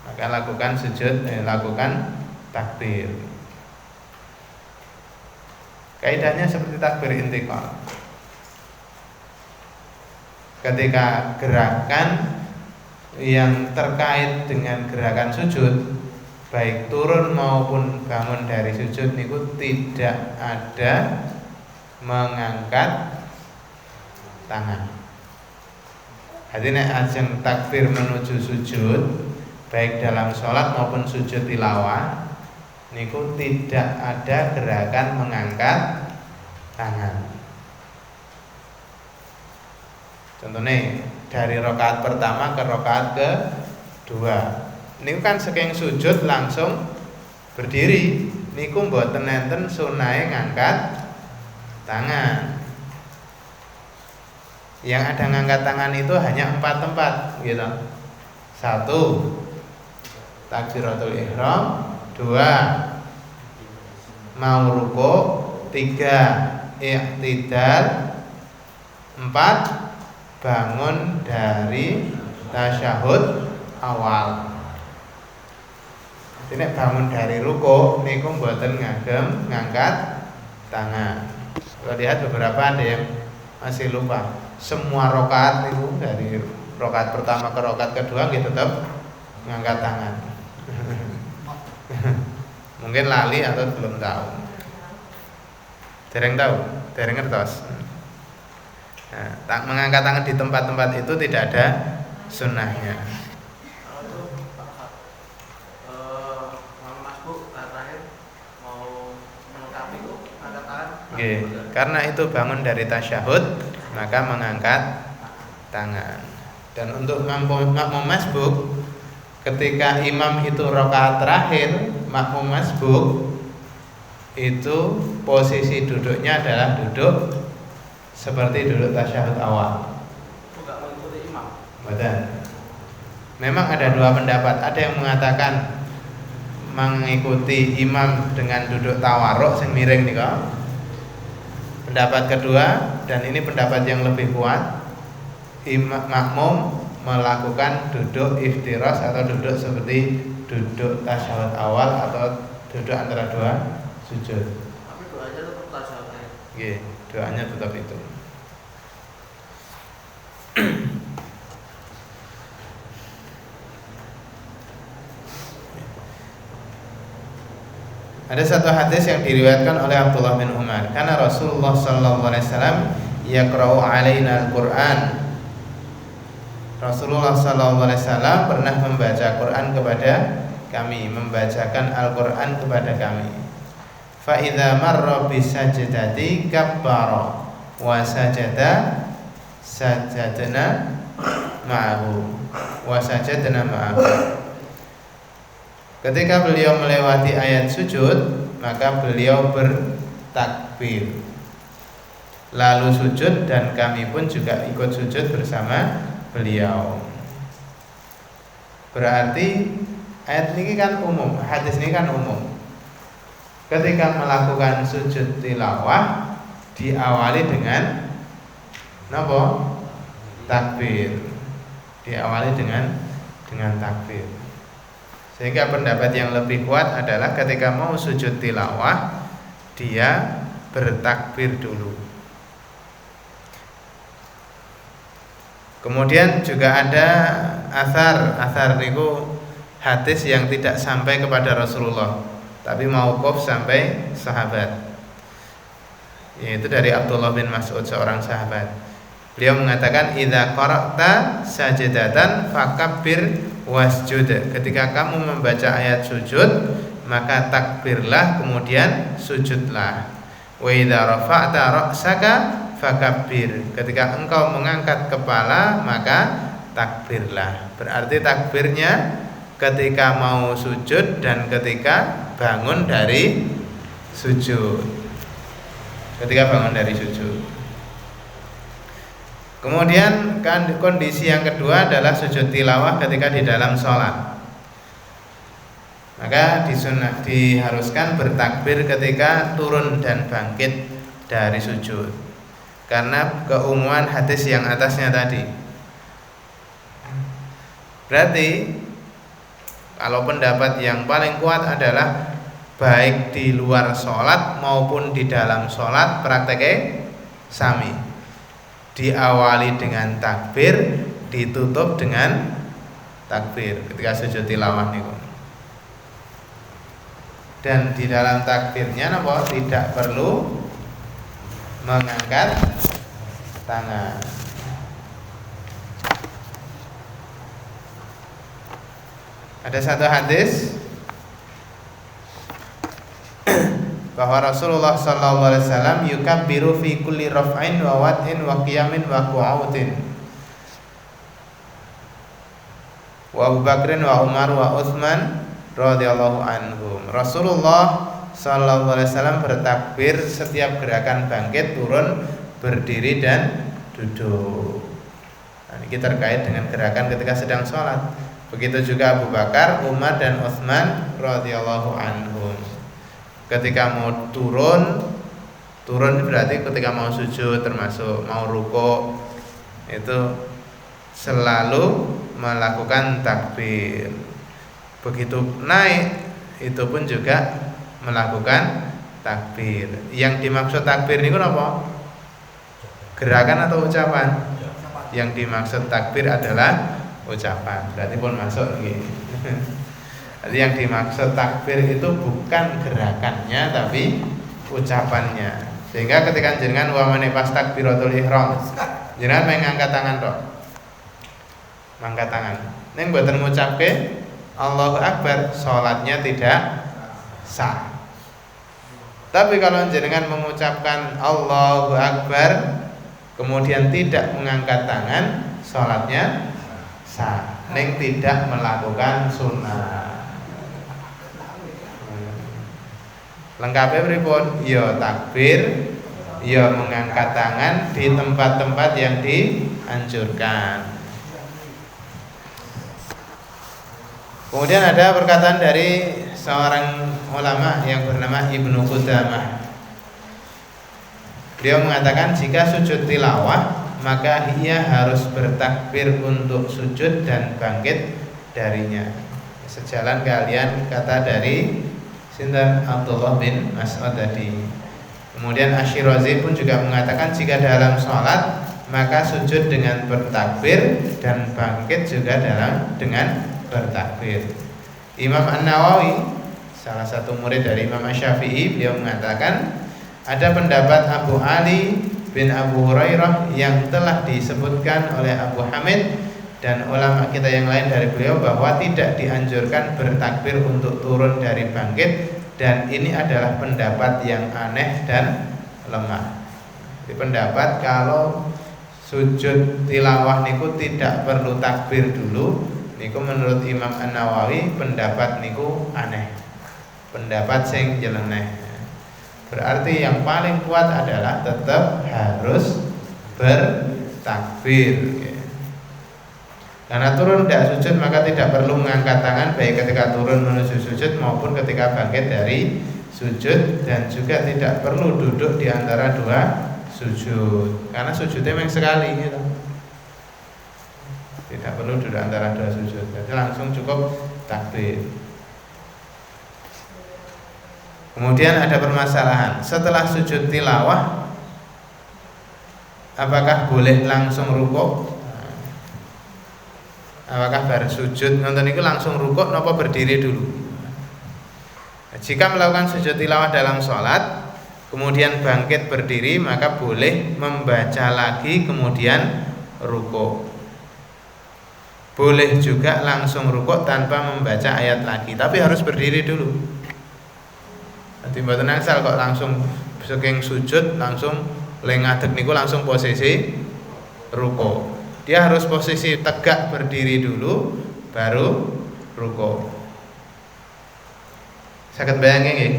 maka lakukan lakukan takbir. Kaidahnya seperti takbir intiqal. Ketika gerakan yang terkait dengan gerakan sujud, baik turun maupun bangun dari sujud niku tidak ada mengangkat tangan. Artinya ajeng takbir menuju sujud, baik dalam sholat maupun sujud tilawah, niku tidak ada gerakan mengangkat tangan. Contohnya dari rakaat pertama ke rakaat kedua, niku kan saking sujud langsung berdiri, niku mboten enten sunahe ngangkat tangan. Yang ada ngangkat tangan itu hanya 4 tempat, gitu. 1, takbiratul ihram. 2, mau ruku. 3, i'tidal. 4, bangun dari tasyahud awal. Ini bangun dari ruku niku mboten ngagem ngangkat tangan. Kalau lihat beberapa ada yang masih lupa. Semua rakaat niku dari rakaat pertama ke rakaat kedua gitu tetap ngangkat tangan. Mungkin lali atau belum tahu. Dereng tahu, dereng ngertos. Nah, mengangkat tangan di tempat-tempat itu tidak ada sunnahnya. Oke, karena itu bangun dari tasyahud, maka mengangkat tangan. Dan untuk makmum masbuk, ketika imam itu rakaat terakhir, makmum masbuk itu posisi duduknya adalah duduk seperti duduk tasyahud awal. Bukan mengikuti imam. Betul. Memang ada dua pendapat. Ada yang mengatakan mengikuti imam dengan duduk tawarruk sing miring nika. Pendapat kedua, dan ini pendapat yang lebih kuat, makmum melakukan duduk iftiras atau duduk seperti duduk tasyahud awal atau duduk antara dua sujud. Tapi doanya tetap tasyahud. Nggih, doanya tetap itu. Ada satu hadis yang diriwayatkan oleh Abdullah bin Umar, karena Rasulullah sallallahu alaihi wasallam yaqra'u alaina al-Qur'an. Rasulullah sallallahu alaihi wasallam pernah membaca Quran kepada kami, membacakan Al-Qur'an kepada kami. Fa idza marra bi sajdati kabbara wa sajadna ma'ahu wa sajadna ma'ahu. Ketika beliau melewati ayat sujud, maka beliau bertakbir, lalu sujud, dan kami pun juga ikut sujud bersama beliau. Berarti ayat ini kan umum, hadis ini kan umum. Ketika melakukan sujud tilawah diawali dengan napa? Takbir. Diawali dengan takbir. Sehingga pendapat yang lebih kuat adalah ketika mau sujud tilawah dia bertakbir dulu. Kemudian juga ada asar niku hadis yang tidak sampai kepada Rasulullah, tapi mauquf sampai sahabat. Yaitu dari Abdullah bin Mas'ud, seorang sahabat. Beliau mengatakan, idza qara'ta sajdatan fakabbir wasjud. Ketika kamu membaca ayat sujud, maka takbirlah, kemudian sujudlah. Wa idza rafa'ta ra'saka fakabbir. Ketika engkau mengangkat kepala, maka takbirlah. Berarti takbirnya ketika mau sujud dan ketika bangun dari sujud. Ketika bangun dari sujud. Kemudian kondisi yang kedua adalah sujud tilawah ketika di dalam sholat. Maka diharuskan bertakbir ketika turun dan bangkit dari sujud, karena keumuman hadis yang atasnya tadi. Berarti kalau pendapat yang paling kuat adalah baik di luar sholat maupun di dalam sholat prakteknya sami. Diawali dengan takbir, ditutup dengan takbir ketika sujud tilawah niku. Dan di dalam takbirnya napa tidak perlu mengangkat tangan. Ada satu hadis bahwa Rasulullah SAW yukabbiru fi kulli raf'in wa wad'in wa qiyamin wa qu'udin. Wa Abu Bakrin wa Umar wa Utsman radhiyallahu anhum. Rasulullah SAW bertakbir setiap gerakan bangkit, turun, berdiri dan duduk. Nah, ini terkait dengan gerakan ketika sedang sholat. Begitu juga Abu Bakar, Umar dan Utsman radhiyallahu anhum. Ketika mau turun berarti ketika mau sujud, termasuk mau ruku, itu selalu melakukan takbir. Begitu naik itu pun juga melakukan takbir. Yang dimaksud takbir ini apa? Gerakan atau ucapan? Yang dimaksud takbir adalah ucapan. Berarti pun masuk gitu. Jadi yang dimaksud takbir itu bukan gerakannya tapi ucapannya. Sehingga ketika jenengan wa mane pas takbiratul ihram, jenengan mengangkat tangan tok. Mangkat tangan. Ning mboten ngucapke Allahu Akbar, salatnya tidak sah. Tapi kalau jenengan mengucapkan Allahu Akbar kemudian tidak mengangkat tangan, salatnya sah. Ning tidak melakukan sunnah. Lengkapnya pripun? Ya takbir, ya mengangkat tangan di tempat-tempat yang dianjurkan. Kemudian ada perkataan dari seorang ulama yang bernama Ibnu Qudamah. Beliau mengatakan jika sujud tilawah maka ia harus bertakbir untuk sujud dan bangkit darinya. Sejalan kalian kata dari Sinten Abdullah bin Mas'ud tadi. Kemudian Asyirazi pun juga mengatakan jika dalam sholat maka sujud dengan bertakbir dan bangkit juga dengan bertakbir. Imam An-Nawawi, salah satu murid dari Imam Syafi'i, beliau mengatakan ada pendapat Abu Ali bin Abu Hurairah yang telah disebutkan oleh Abu Hamid dan ulama kita yang lain dari beliau bahwa tidak dianjurkan bertakbir untuk turun dari bangkit, dan ini adalah pendapat yang aneh dan lemah. Jadi pendapat kalau sujud tilawah niku tidak perlu takbir dulu, niku menurut Imam An-Nawawi pendapat niku aneh, pendapat sing nyeleneh. Berarti yang paling kuat adalah tetap harus bertakbir. Karena turun tidak sujud maka tidak perlu mengangkat tangan baik ketika turun menuju sujud maupun ketika bangkit dari sujud, dan juga tidak perlu duduk di antara dua sujud karena sujudnya memang sekali gitu. Tidak perlu duduk antara dua sujud, jadi langsung cukup takbir. Kemudian ada permasalahan setelah sujud tilawah, apakah boleh langsung rukuk? Apakah bar sujud nonton itu langsung rukuk napa berdiri dulu? Jika melakukan sujud tilawah dalam sholat kemudian bangkit berdiri maka boleh membaca lagi kemudian rukuk. Boleh juga langsung rukuk tanpa membaca ayat lagi, tapi harus berdiri dulu. Nanti mboten asal kok langsung saking sujud langsung lengadeg niku langsung posisi rukuk. Dia harus posisi tegak berdiri dulu baru rukuk. Saged bayangin nggih?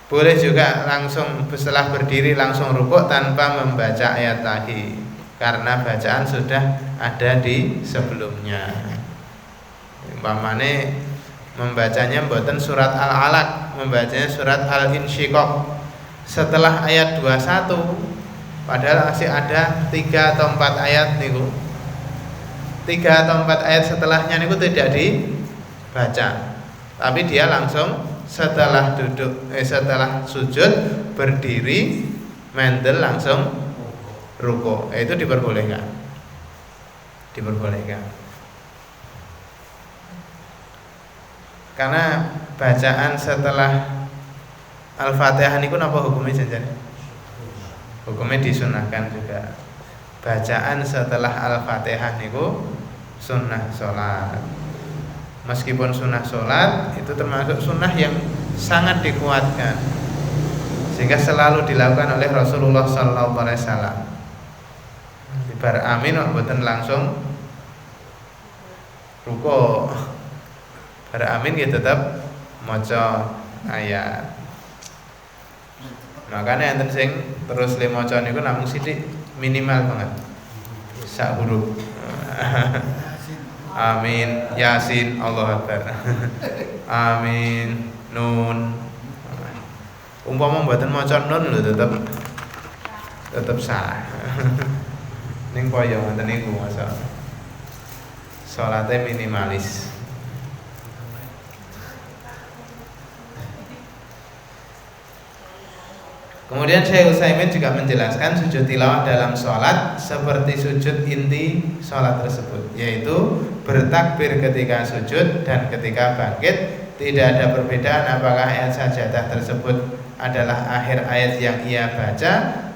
Boleh juga langsung setelah berdiri langsung rukuk tanpa membaca ayat lagi karena bacaan sudah ada di sebelumnya. Umpamane membacanya mboten surat Al-Alaq, membacanya surat Al-Insyiqaq setelah ayat 21, padahal masih ada 3 atau 4 ayat niku. 3 atau 4 ayat setelahnya niku tidak dibaca. Tapi dia langsung setelah setelah sujud berdiri mendel langsung ruku. Itu diperbolehkan. Karena bacaan setelah Al-Fatihah niku napa hukumnya janjane? Hukumnya disunahkan juga. Bacaan setelah Al-Fatihah niku sunnah sholat. Meskipun sunnah sholat itu termasuk sunnah yang sangat dikuatkan, sehingga selalu dilakukan oleh Rasulullah SAW. Bar amin mboten langsung ruko. Bar amin ya tetap maca ayat. Makanya enten sing terus le maca niku namung sithik, minimal banget. Sak huruf. Amin, Yasin, Allahu Akbar. Amin, Nun. Umpama mboten maca Nun lho tetep sah. Ning koyo ngoten niku masa. Salate minimalis. Kemudian Syekh Utsaimin juga menjelaskan sujud tilawah dalam sholat seperti sujud inti sholat tersebut, yaitu bertakbir ketika sujud dan ketika bangkit. Tidak ada perbedaan apakah ayat sajadah tersebut adalah akhir ayat yang ia baca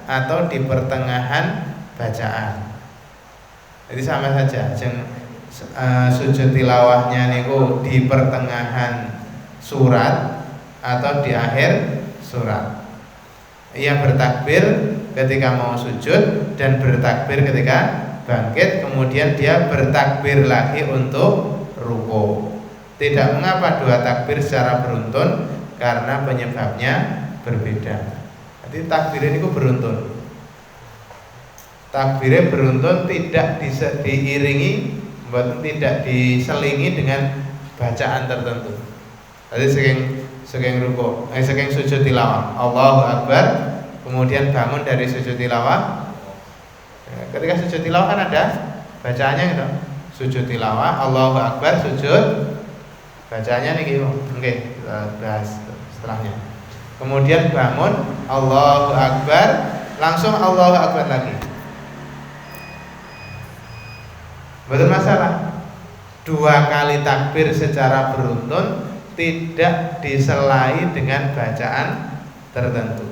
atau di pertengahan bacaan. Jadi sama saja. Sujud tilawahnya niku di pertengahan surat atau di akhir surat. Ia bertakbir ketika mau sujud dan bertakbir ketika bangkit, kemudian dia bertakbir lagi untuk ruku. Tidak mengapa dua takbir secara beruntun karena penyebabnya berbeda. Jadi takbir ini beruntun. Takbirnya beruntun, tidak diiringi, tidak diselingi dengan bacaan tertentu. Jadi saking ruku, saking sujud tilawah, Allahu Akbar, kemudian bangun dari sujud tilawah. Ketika sujud tilawah kan ada bacaannya gitu. Sujud tilawah, Allahu Akbar, sujud. Bacaannya nih gitu. Oke, kita bahas setelahnya. Kemudian bangun, Allahu Akbar, langsung Allahu Akbar lagi. Betul masalah. 2 kali takbir secara beruntun tidak diselai dengan bacaan tertentu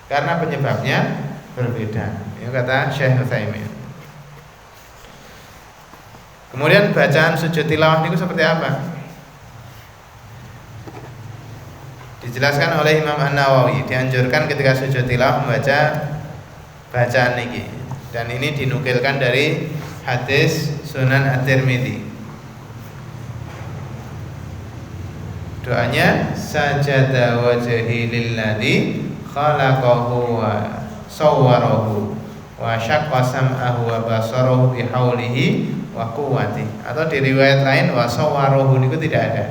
karena penyebabnya berbeda. Ini kata Syekh Utsaimin. Kemudian bacaan sujud tilawah itu seperti apa? Dijelaskan oleh Imam An-Nawawi, dianjurkan ketika sujud tilawah membaca bacaan niki, dan ini dinukilkan dari hadis Sunan At-Tirmidzi. Doanya sajada wajhi lilladzi khalaqahu wa sawwarahu wa syaqqa sam'ahu wa basarahu bihaulihi wa quwwatihi. Atau di riwayat lain wa sawwarahu niku tidak ada.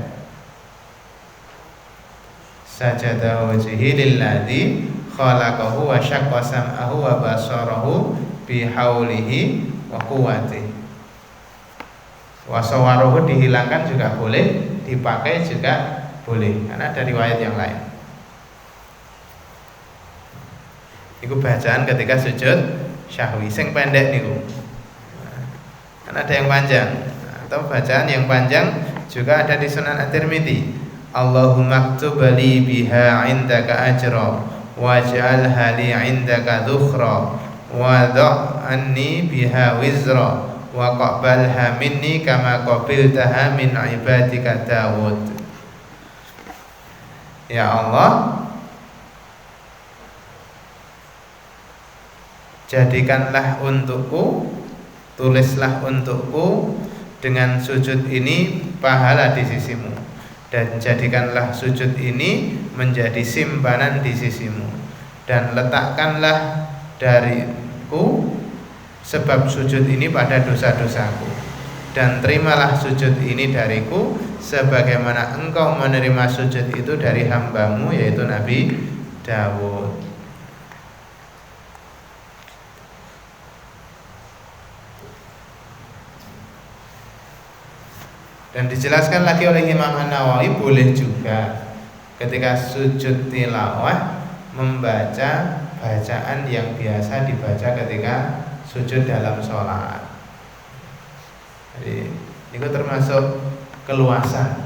Sajada wajhi lilladzi khalaqahu wa syaqqa sam'ahu wa basarahu bihaulihi wa quwwatihi. Wa sawwarahu dihilangkan juga boleh, dipakai juga boleh, karena ada riwayat yang lain. Iku bacaan ketika sujud syahwi, sing pendek niku. Kan ada yang panjang, atau bacaan yang panjang juga ada di Sunan At-Tirmidzi. Allahumma ktub li biha indaka ajra waj'alha li indaka dhukhra wa dha' anni biha wizra wa qabalha minni kama qabiltaha min ibadika Dawud. Ya Allah, jadikanlah untukku, tulislah untukku dengan sujud ini pahala di sisimu, dan jadikanlah sujud ini menjadi simpanan di sisimu, dan letakkanlah dariku sebab sujud ini pada dosa-dosaku, dan terimalah sujud ini dariku sebagaimana engkau menerima sujud itu dari hambamu yaitu Nabi Dawud. Dan dijelaskan lagi oleh Imam An-Nawawi boleh juga ketika sujud tilawah membaca bacaan yang biasa dibaca ketika sujud dalam sholat. Jadi itu termasuk keluasan.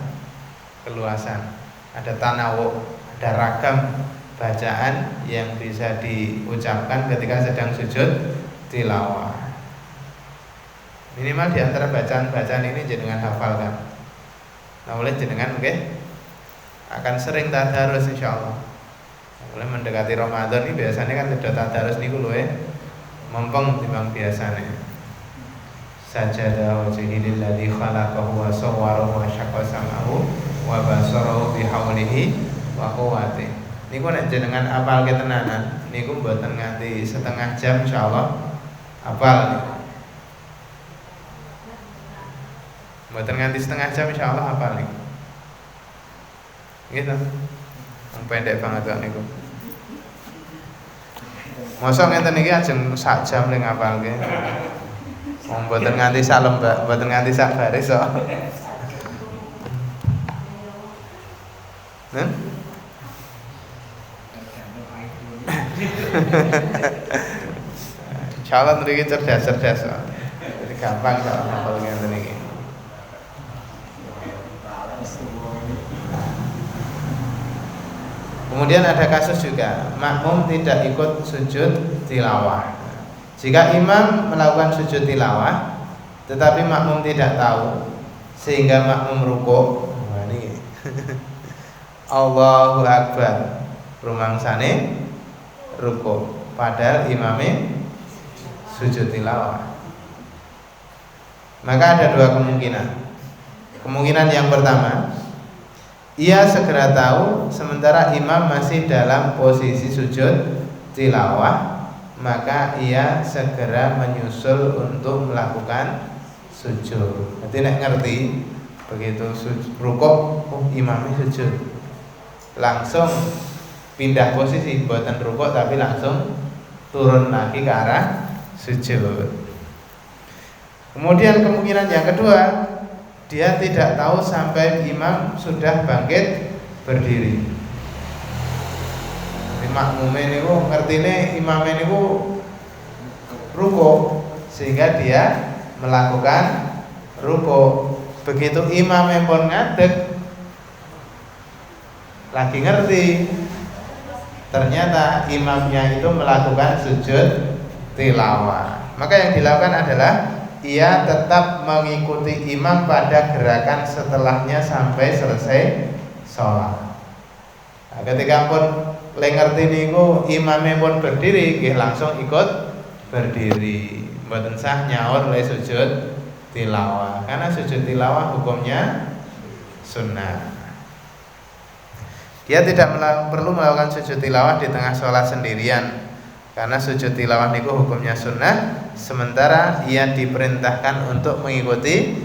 Ada tanawu, ada ragam bacaan yang bisa diucapkan ketika sedang sujud tilawah. Minimal di antara bacaan-bacaan ini jenengan hafalkan. Nah, oleh jenengan akan sering tadarus insyaallah. Mulai mendekati Ramadan ini biasanya kan sudah tadarus niku lho mempeng timbang biasane. Sajada wajhil ladzi khalaqahu wa sawwarahu wa syaqqa sam'ahu wa basarahu bihaulihi wa quwwatihi. Niku nek jenengan apal ketenanan niku mboten nganti setengah jam insyaallah apal. Mboten nganti setengah jam insyaallah hafal niku. Gitu. Pendek banget kok niku. Mosok ngenten iki ajeng sak jam ning ngapalke. Wong mboten nganti sak lembah, mboten nganti sak baris kok. Nen? Insyaallah niki cerdas-cerdas kok. Jadi gampang kok hafal ngenten iki. Kemudian ada kasus juga makmum tidak ikut sujud tilawah. Jika imam melakukan sujud tilawah tetapi makmum tidak tahu sehingga makmum rukuk, ini Allahu Akbar, rumangsane rukuk padahal imame sujud tilawah. Maka ada dua kemungkinan. Kemungkinan yang pertama, ia segera tahu sementara imam masih dalam posisi sujud tilawah, maka ia segera menyusul untuk melakukan sujud. Nanti nek ngerti begitu rukuk, imamnya sujud, langsung pindah posisi, buatan rukuk tapi langsung turun lagi ke arah sujud. Kemudian kemungkinan yang kedua, dia tidak tahu sampai imam sudah bangkit berdiri. Makmume niku ngertine imame niku rukuk sehingga dia melakukan rukuk. Begitu imame pun ngadeg lagi ngerti, ternyata imamnya itu melakukan sujud tilawah. Maka yang dilakukan adalah ia tetap mengikuti imam pada gerakan setelahnya sampai selesai sholat. Nah, ketika pun ngerti niku imamnya pun berdiri, langsung ikut berdiri. Mboten sah nyaur oleh sujud tilawah, karena sujud tilawah hukumnya sunnah. Dia tidak perlu melakukan sujud tilawah di tengah sholat sendirian, karena sujud tilawah niku hukumnya sunnah, sementara ia diperintahkan untuk mengikuti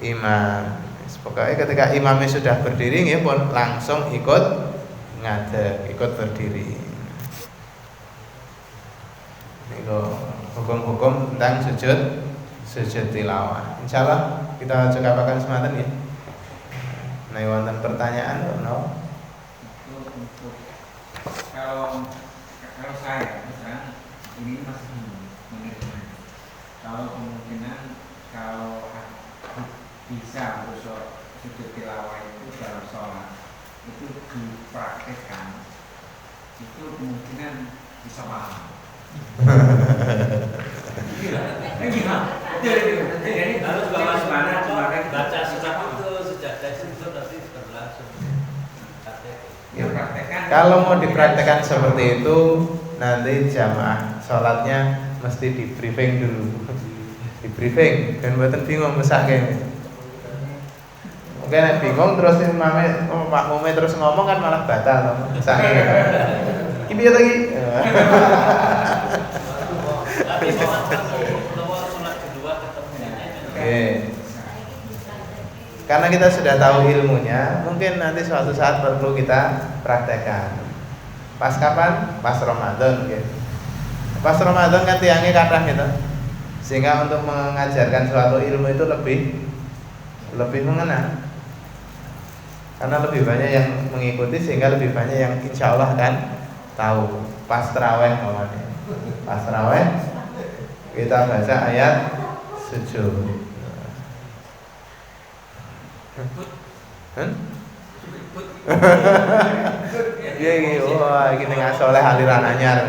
imam. Pokoknya ketika imamnya sudah berdiri, dia pun langsung ikut ngadeg, ikut berdiri. Niku hukum-hukum tentang sujud tilawah. Insyaallah kita coba akan semanten ya. Nah, wonten pertanyaan kok no? Kalau saya misalnya ini masih menerima. Kalau kemungkinan kalau bisa besok sujud tilawah itu dalam sholat itu dipraktekkan, itu kemungkinan bisa paham. Jadi harus bawa semangat, baca surat itu sejak dari itu nanti berlangsung. Ya, kalau mau dipraktekkan seperti itu, nanti jamaah sholatnya mesti di briefing dulu. Di briefing, dan buatan bingung mesake. Mungkin nek bingung terus makmume terus ngomong kan malah batal to. Mesake. Iki piye to iki? Tapi sholat kedua ketemunya. karena kita sudah tahu ilmunya, mungkin nanti suatu saat perlu kita praktekkan. Pas kapan? Pas Ramadan gitu. Pas Ramadan kan tiangnya kadang gitu. Sehingga untuk mengajarkan suatu ilmu itu lebih mengena. Karena lebih banyak yang mengikuti sehingga lebih banyak yang insya Allah akan tahu. Pas taraweh namanya. Pas taraweh kita baca ayat sujud. Iya, wah ini nggak soleh aliran anyar.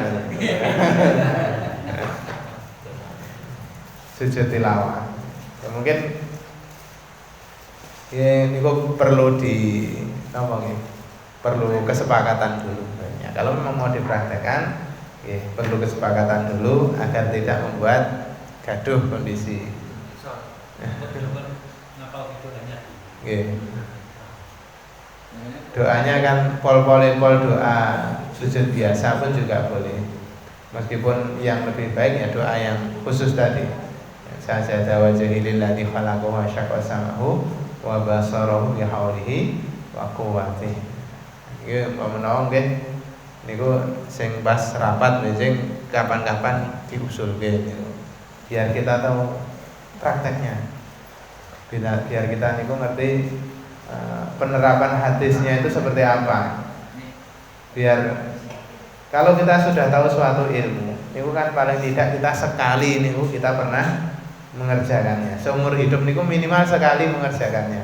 Sujud tilawah. Ya, mungkin ini kok perlu perlu kesepakatan dulu. Ya, kalau memang mau dipraktekkan, ya, perlu kesepakatan dulu agar tidak membuat gaduh kondisi. Doanya kan pol doa sujud biasa pun juga boleh. Meskipun yang lebih baik ya doa yang khusus tadi. Sajada wajhi lillazi khalaqahu wa syaqqa samahu wa basarahu bi haulihi wa quwwatihi. Iki menawa nggih niku sing pas rapat sing kapan-kapan diusulke niku. Biar kita tahu prakteknya. Biar kita niku ngerti penerapan hadisnya itu seperti apa. Biar kalau kita sudah tahu suatu ilmu, niku kan paling tidak kita sekali niku kita pernah mengerjakannya. Seumur hidup niku minimal sekali mengerjakannya.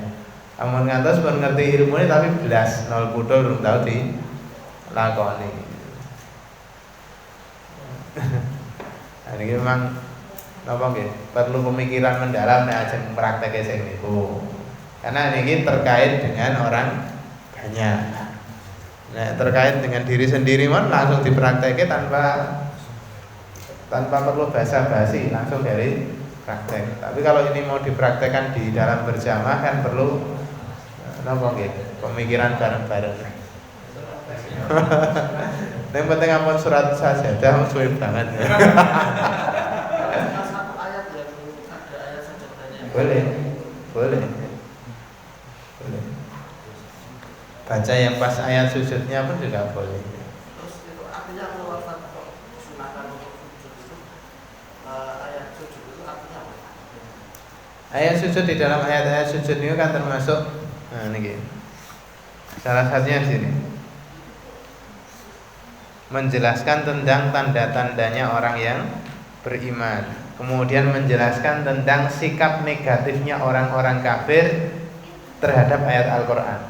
Amun ngantos pun ngerti ilmune tapi belas nol putul belum tahu dilakoni. Nah, ini memang napa nggih? Perlu pemikiran mendalam nek ajeng prakteke sing niku. Karena ini terkait dengan orang banyak. Nah, terkait dengan diri sendiri man langsung dipraktekke tanpa perlu basa-basi, langsung dari praktek. Tapi kalau ini mau dipraktekkan di dalam berjamaah kan perlu napa nggih? Pemikiran bareng-bareng. Yang penting ampun surat sajadah suwe banget. Satu ayat yang ada ayat sajadahnya. Boleh. Baca yang pas ayat sujudnya pun juga boleh. Terus itu artinya kalau sunahkan untuk sujud itu ayat sujud itu artinya apa? Ayat sujud di dalam ayat-ayat sujud ini kan termasuk ini salah satunya di sini menjelaskan tentang tanda-tandanya orang yang beriman. Kemudian menjelaskan tentang sikap negatifnya orang-orang kafir terhadap ayat Al-Quran.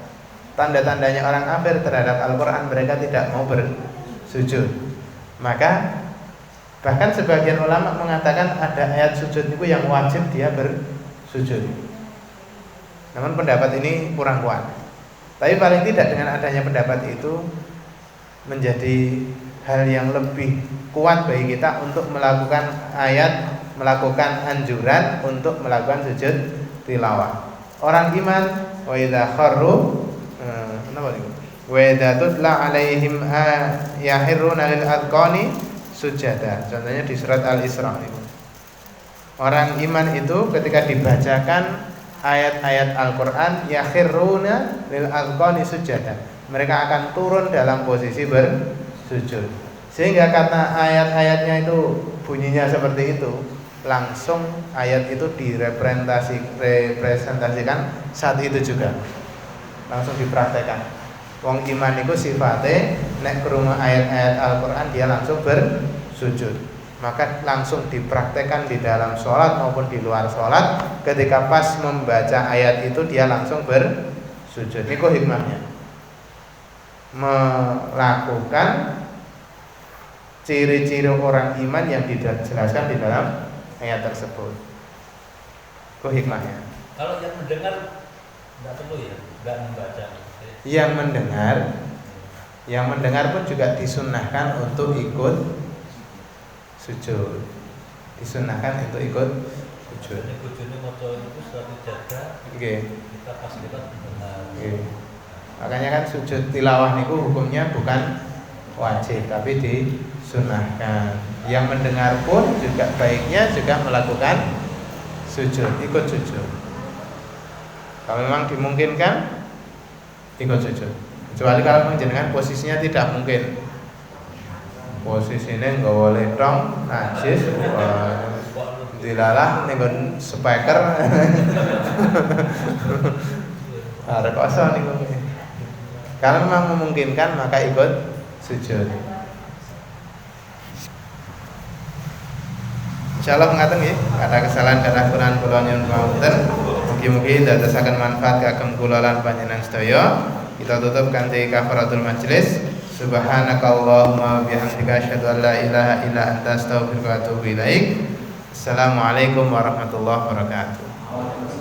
Tanda-tandanya orang kafir terhadap Al-Quran, mereka tidak mau bersujud. Maka bahkan sebagian ulama mengatakan ada ayat sujud itu yang wajib dia bersujud. Namun pendapat ini kurang kuat. Tapi paling tidak dengan adanya pendapat itu menjadi hal yang lebih kuat bagi kita untuk melakukan anjuran untuk melakukan sujud tilawah. Orang iman wa idza kharru wa idza tutla alaihim yahruna lil adqani sujada. Contohnya di surat Al-Isra. Orang iman itu ketika dibacakan ayat-ayat Al-Qur'an yahruna lil adqani sujada. Mereka akan turun dalam posisi bersujud. Sehingga karena ayat-ayatnya itu bunyinya seperti itu, langsung ayat itu direpresentasikan saat itu juga. Langsung dipraktekkan. Wong iman itu sifatnya nek krungu ayat-ayat Al-Qur'an dia langsung bersujud. Maka langsung dipraktekkan di dalam sholat maupun di luar sholat. Ketika pas membaca ayat itu dia langsung bersujud. Ini kok hikmahnya melakukan ciri-ciri orang iman yang dijelaskan di dalam ayat tersebut. Kok hikmahnya? Kalau yang mendengar tidak perlu ya, tidak membaca. Yang mendengar pun juga disunnahkan untuk ikut sujud. Disunnahkan untuk ikut sujud. Ini bojone maca itu suatu jaga. Nggih. Kita pas lewat benar. Nggih. Makanya kan sujud tilawah niku hukumnya bukan wajib tapi disunnahkan. Yang mendengar pun juga baiknya juga melakukan sujud, ikut sujud. Kalau memang dimungkinkan ikut sujud. Kecuali kalau menjenengan posisinya tidak mungkin. Posisinya nggak boleh dong, najis, dilalah nih speaker, ada kosong nih. Kalau memang memungkinkan maka ikut sujud. Insyaallah mengaten nggih, ada kesalahan kata Quran kula nyuwun pamunten. Mugi-mugi dadosaken manfaat kagem kula lan panjenengan sedaya. Kita tutup kanthi kafaratul majelis. Subhanakallahumma bihamdika asyhadu an la ilaha illa anta astaghfiruka wa atubu ilaik. Assalamualaikum warahmatullahi wabarakatuh.